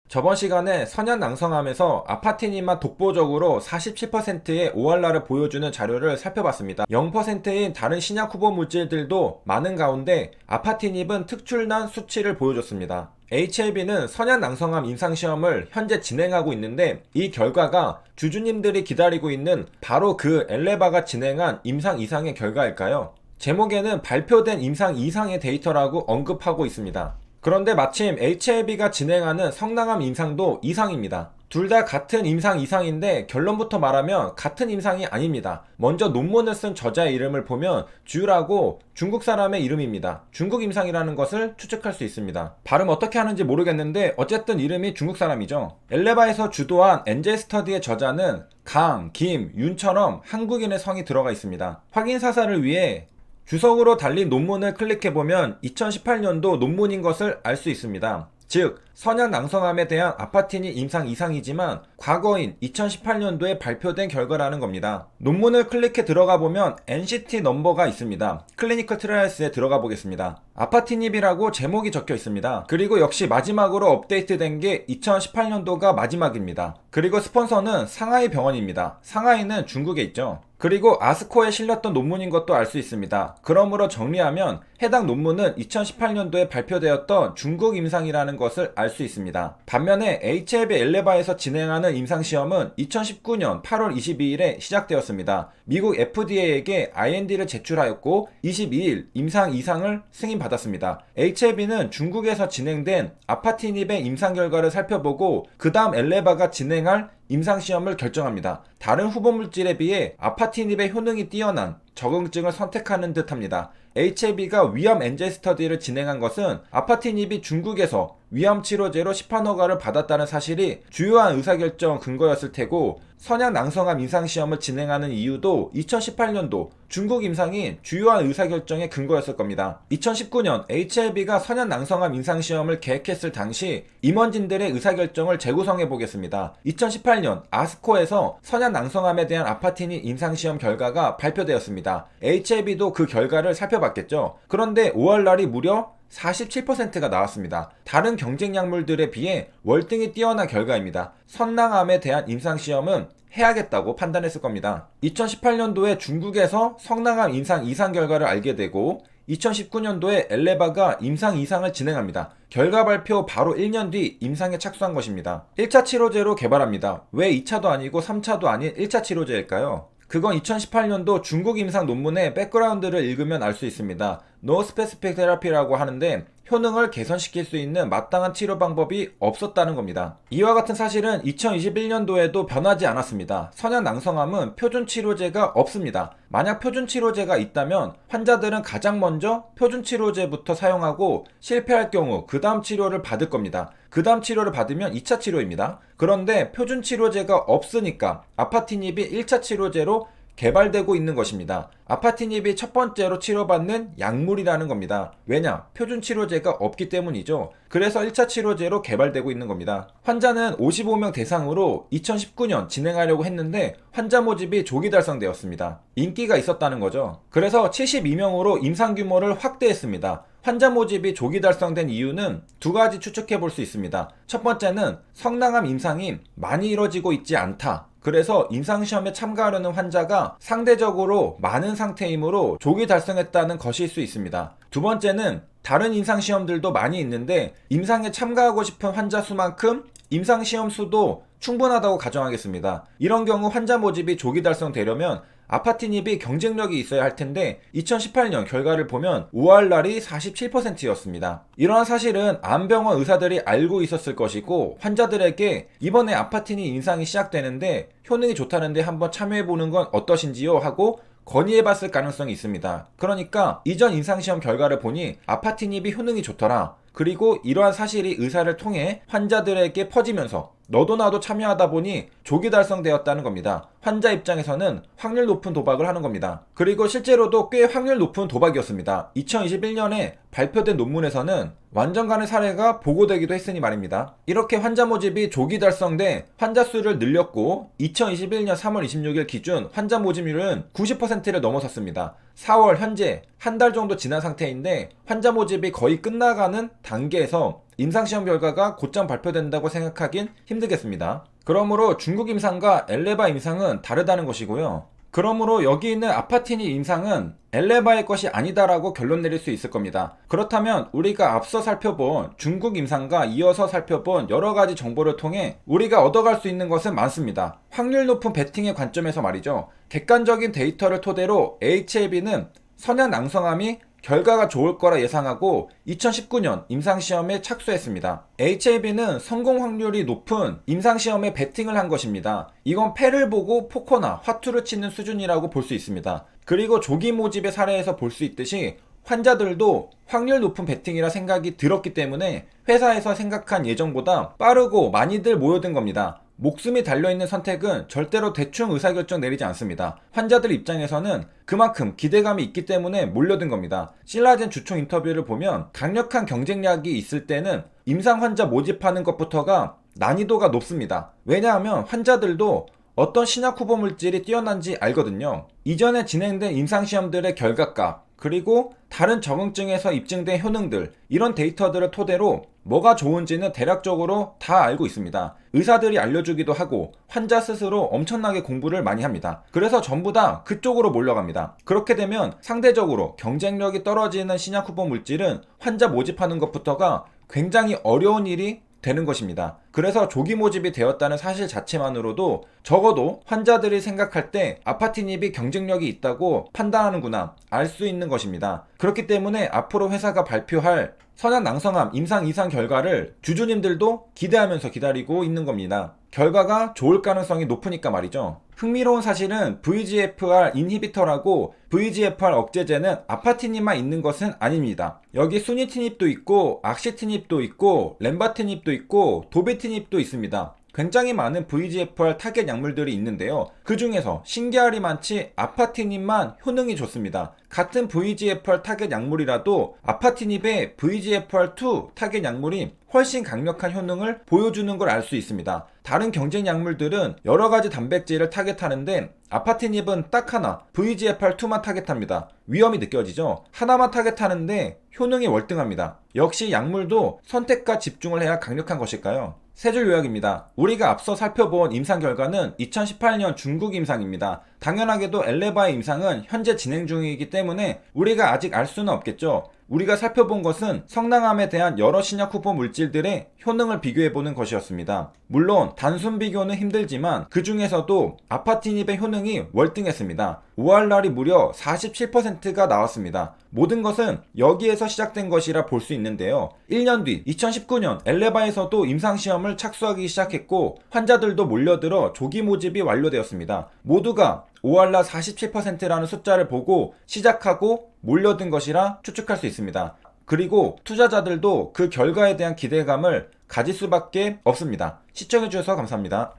저번 시간에 선현낭성암에서 아파티닌만 독보적으로 47%의 오알라를 보여주는 자료를 살펴봤습니다. 0%인 다른 신약 후보 물질들도 많은 가운데 아파티닌은 특출난 수치를 보여줬습니다. HLB는 선현낭성암 임상시험을 현재 진행하고 있는데 이 결과가 주주님들이 기다리고 있는 바로 그 엘레바가 진행한 임상 이상의 결과일까요? 제목에는 발표된 임상 이상의 데이터라고 언급하고 있습니다. 그런데 마침 HLB가 진행하는 성낭암 임상도 이상입니다. 둘 다 같은 임상 이상인데 결론부터 말하면 같은 임상이 아닙니다. 먼저 논문을 쓴 저자의 이름을 보면 주라고 중국 사람의 이름입니다. 중국 임상이라는 것을 추측할 수 있습니다. 발음 어떻게 하는지 모르겠는데 어쨌든 이름이 중국 사람이죠. 엘레바에서 주도한 엔젤 스터디의 저자는 강, 김, 윤처럼 한국인의 성이 들어가 있습니다. 확인 사살을 위해 주석으로 달린 논문을 클릭해보면 2018년도 논문인 것을 알 수 있습니다. 즉, 선현낭성암에 대한 아파티닌 임상 이상이지만 과거인 2018년도에 발표된 결과라는 겁니다. 논문을 클릭해 들어가 보면 NCT 넘버가 있습니다. 클리니컬 트라이얼스에 들어가 보겠습니다. 아파티닙이라고 제목이 적혀 있습니다. 그리고 역시 마지막으로 업데이트된 게 2018년도가 마지막입니다. 그리고 스폰서는 상하이 병원입니다. 상하이는 중국에 있죠. 그리고 아스코에 실렸던 논문인 것도 알 수 있습니다. 그러므로 정리하면 해당 논문은 2018년도에 발표되었던 중국 임상이라는 것을 알 수 있습니다. 반면에 HLB 엘레바에서 진행하는 임상시험은 2019년 8월 22일에 시작되었습니다. 미국 FDA에게 IND를 제출하였고 22일 임상 이상을 승인받았습니다. HLB는 중국에서 진행된 아파티닙의 임상 결과를 살펴보고 그 다음 엘레바가 진행할 임상시험을 결정합니다. 다른 후보 물질에 비해 아파티닙의 효능이 뛰어난 적응증을 선택하는 듯 합니다. HLB가 위암 엔젤 스터디를 진행한 것은 아파티닙이 중국에서 위암 치료제로 시판 허가를 받았다는 사실이 주요한 의사결정 근거였을 테고 선현낭성암 임상시험을 진행하는 이유도 2018년도 중국 임상이 주요한 의사결정의 근거였을 겁니다. 2019년 HLB가 선현낭성암 임상시험을 계획했을 당시 임원진들의 의사결정을 재구성해 보겠습니다. 2018년 아스코에서 선현낭성암에 대한 아파티닌 임상시험 결과가 발표되었습니다. HLB도 그 결과를 살펴봤겠죠. 그런데 5월날이 무려 47%가 나왔습니다. 다른 경쟁 약물들에 비해 월등히 뛰어난 결과입니다. 선낭암에 대한 임상시험은 해야겠다고 판단했을 겁니다. 2018년도에 중국에서 성낭암 임상 이상 결과를 알게 되고 2019년도에 엘레바가 임상 이상을 진행합니다. 결과 발표 바로 1년 뒤 임상에 착수한 것입니다. 1차 치료제로 개발합니다. 왜 2차도 아니고 3차도 아닌 1차 치료제일까요? 그건 2018년도 중국 임상 논문의 백그라운드를 읽으면 알 수 있습니다. No specific therapy라고 하는데 효능을 개선시킬 수 있는 마땅한 치료 방법이 없었다는 겁니다. 이와 같은 사실은 2021년도에도 변하지 않았습니다. 선현낭성암은 표준 치료제가 없습니다. 만약 표준 치료제가 있다면 환자들은 가장 먼저 표준 치료제부터 사용하고 실패할 경우 그 다음 치료를 받을 겁니다. 그 다음 치료를 받으면 2차 치료입니다. 그런데 표준 치료제가 없으니까 아파티닙이 1차 치료제로 개발되고 있는 것입니다. 아파티닙이 첫 번째로 치료받는 약물이라는 겁니다. 왜냐? 표준 치료제가 없기 때문이죠. 그래서 1차 치료제로 개발되고 있는 겁니다. 환자는 55명 대상으로 2019년 진행하려고 했는데 환자 모집이 조기 달성되었습니다. 인기가 있었다는 거죠. 그래서 72명으로 임상 규모를 확대했습니다. 환자 모집이 조기 달성된 이유는 두 가지 추측해 볼 수 있습니다. 첫 번째는 성낭암 임상이 많이 이뤄지고 있지 않다. 그래서 임상시험에 참가하려는 환자가 상대적으로 많은 상태이므로 조기 달성했다는 것일 수 있습니다. 두 번째는 다른 임상시험들도 많이 있는데 임상에 참가하고 싶은 환자 수만큼 임상시험 수도 충분하다고 가정하겠습니다. 이런 경우 환자 모집이 조기 달성되려면 아파티닙이 경쟁력이 있어야 할 텐데 2018년 결과를 보면 5월날이 47%였습니다. 이러한 사실은 암병원 의사들이 알고 있었을 것이고 환자들에게 이번에 아파티닌 임상이 시작되는데 효능이 좋다는데 한번 참여해보는 건 어떠신지요? 하고 건의해봤을 가능성이 있습니다. 그러니까 이전 임상시험 결과를 보니 아파티닙이 효능이 좋더라. 그리고 이러한 사실이 의사를 통해 환자들에게 퍼지면서 너도 나도 참여하다 보니 조기 달성되었다는 겁니다. 환자 입장에서는 확률 높은 도박을 하는 겁니다. 그리고 실제로도 꽤 확률 높은 도박이었습니다. 2021년에 발표된 논문에서는 완전간의 사례가 보고되기도 했으니 말입니다. 이렇게 환자 모집이 조기 달성돼 환자 수를 늘렸고 2021년 3월 26일 기준 환자 모집률은 90%를 넘어섰습니다. 4월 현재 한 달 정도 지난 상태인데 환자 모집이 거의 끝나가는 단계에서 임상시험 결과가 곧장 발표된다고 생각하긴 힘들겠습니다. 그러므로 중국 임상과 엘레바 임상은 다르다는 것이고요. 그러므로 여기 있는 아파티니 임상은 엘레바의 것이 아니다라고 결론 내릴 수 있을 겁니다. 그렇다면 우리가 앞서 살펴본 중국 임상과 이어서 살펴본 여러가지 정보를 통해 우리가 얻어갈 수 있는 것은 많습니다. 확률 높은 베팅의 관점에서 말이죠. 객관적인 데이터를 토대로 HLB는 선양 낭성암이 결과가 좋을 거라 예상하고 2019년 임상시험에 착수했습니다. HLB는 성공 확률이 높은 임상시험에 베팅을 한 것입니다. 이건 패를 보고 포커나 화투를 치는 수준이라고 볼 수 있습니다. 그리고 조기 모집의 사례에서 볼 수 있듯이 환자들도 확률 높은 베팅이라 생각이 들었기 때문에 회사에서 생각한 예정보다 빠르고 많이들 모여든 겁니다. 목숨이 달려있는 선택은 절대로 대충 의사결정 내리지 않습니다. 환자들 입장에서는 그만큼 기대감이 있기 때문에 몰려든 겁니다. 신라젠 주총 인터뷰를 보면 강력한 경쟁력이 있을 때는 임상 환자 모집하는 것부터가 난이도가 높습니다. 왜냐하면 환자들도 어떤 신약 후보 물질이 뛰어난지 알거든요. 이전에 진행된 임상시험들의 결과값, 그리고 다른 적응증에서 입증된 효능들, 이런 데이터들을 토대로 뭐가 좋은지는 대략적으로 다 알고 있습니다. 의사들이 알려주기도 하고 환자 스스로 엄청나게 공부를 많이 합니다. 그래서 전부 다 그쪽으로 몰려갑니다. 그렇게 되면 상대적으로 경쟁력이 떨어지는 신약 후보 물질은 환자 모집하는 것부터가 굉장히 어려운 일이 되는 것입니다. 그래서 조기 모집이 되었다는 사실 자체만으로도 적어도 환자들이 생각할 때 아파티닙이 경쟁력이 있다고 판단하는구나 알 수 있는 것입니다. 그렇기 때문에 앞으로 회사가 발표할 선양 낭성암 임상 이상 결과를 주주님들도 기대하면서 기다리고 있는 겁니다. 결과가 좋을 가능성이 높으니까 말이죠. 흥미로운 사실은 VEGFR 인히비터라고 VEGFR 억제제는 아파티닙만 있는 것은 아닙니다. 여기 수니티닙도 있고 악시티닙도 있고 렘바티닙도 있고 도베티닙도 있습니다. 굉장히 많은 VEGFR 타겟 약물들이 있는데요. 그 중에서 신기하리 많지 아파티닙만 효능이 좋습니다. 같은 VEGFR 타겟 약물이라도 아파티닙의 VEGFR2 타겟 약물이 훨씬 강력한 효능을 보여주는 걸 알 수 있습니다. 다른 경쟁 약물들은 여러가지 단백질을 타겟하는데 아파티닙은 딱 하나 VEGFR2만 타겟합니다. 위험이 느껴지죠? 하나만 타겟하는데 효능이 월등합니다. 역시 약물도 선택과 집중을 해야 강력한 것일까요? 세 줄 요약입니다. 우리가 앞서 살펴본 임상 결과는 2018년 중국 임상입니다. 당연하게도 엘레바의 임상은 현재 진행 중이기 때문에 우리가 아직 알 수는 없겠죠. 우리가 살펴본 것은 성낭암에 대한 여러 신약 후보 물질들의 효능을 비교해보는 것이었습니다. 물론 단순 비교는 힘들지만 그 중에서도 아파티닙의 효능이 월등했습니다. ORR이 무려 47%가 나왔습니다. 모든 것은 여기에서 시작된 것이라 볼 수 있는데요. 1년 뒤 2019년 엘레바에서도 임상시험을 착수하기 시작했고 환자들도 몰려들어 조기 모집이 완료되었습니다. 모두가 ORR 47%라는 숫자를 보고 시작하고 몰려든 것이라 추측할 수 있습니다. 그리고 투자자들도 그 결과에 대한 기대감을 가질 수밖에 없습니다. 시청해주셔서 감사합니다.